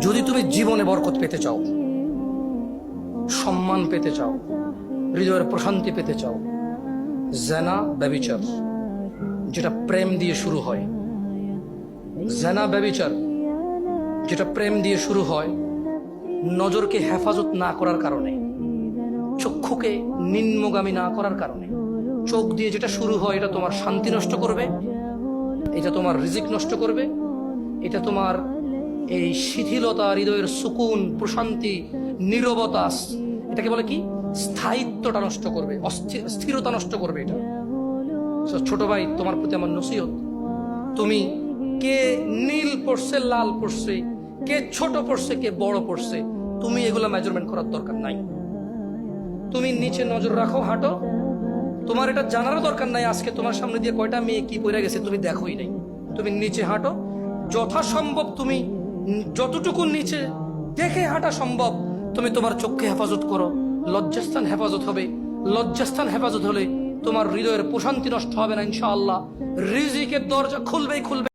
যদি তুমি জীবনে বরকত পেতে চাও, সম্মান পেতে চাও, হৃদয়ের প্রশান্তি পেতে চাও, জেনা ব্যভিচার যেটা প্রেম দিয়ে শুরু হয়, জেনা ব্যভিচার যেটা প্রেম দিয়ে শুরু হয়, নজরকে হেফাজত না করার কারণে, চক্ষুকে নিম্নগামী না করার কারণে, চোখ দিয়ে যেটা শুরু হয় এটা তোমার শান্তি নষ্ট করবে, এটা তোমার রিজিক নষ্ট করবে, এটা তোমার এই শিথিলতা, হৃদয়ের সুকুন, প্রশান্তি, নীরবতা, এটাকে বলে কি স্থায়িত্বটা নষ্ট করবে, স্থিরতা নষ্ট করবে এটা। ছোট ভাই, তোমার প্রতি আমার নসিহত, তুমি কে নীল পড়ছে, লাল পড়ছে, কে ছোট পড়ছে, কে বড় পড়ছে, তুমি এগুলো মেজারমেন্ট করার দরকার নাই। তুমি নিচে নজর রাখো, হাঁটো, তোমার এটা জানারও দরকার নাই আজকে তোমার সামনে দিয়ে কয়টা মেয়ে কি পড়ে গেছে তুমি দেখোই নাই। তুমি নিচে হাঁটো, যথাসম্ভব তুমি যতটুকু নিচে দেখে হাঁটা সম্ভব তুমি তোমার চোখকে হেফাজত করো। লজ্জাস্থান হেফাজত হবে, লজ্জাস্থান হেফাজত হলে তোমার হৃদয়ের প্রশান্তি নষ্ট হবে না ইনশাআল্লাহ। রিজিকের দরজা খুলবেই খুলবে।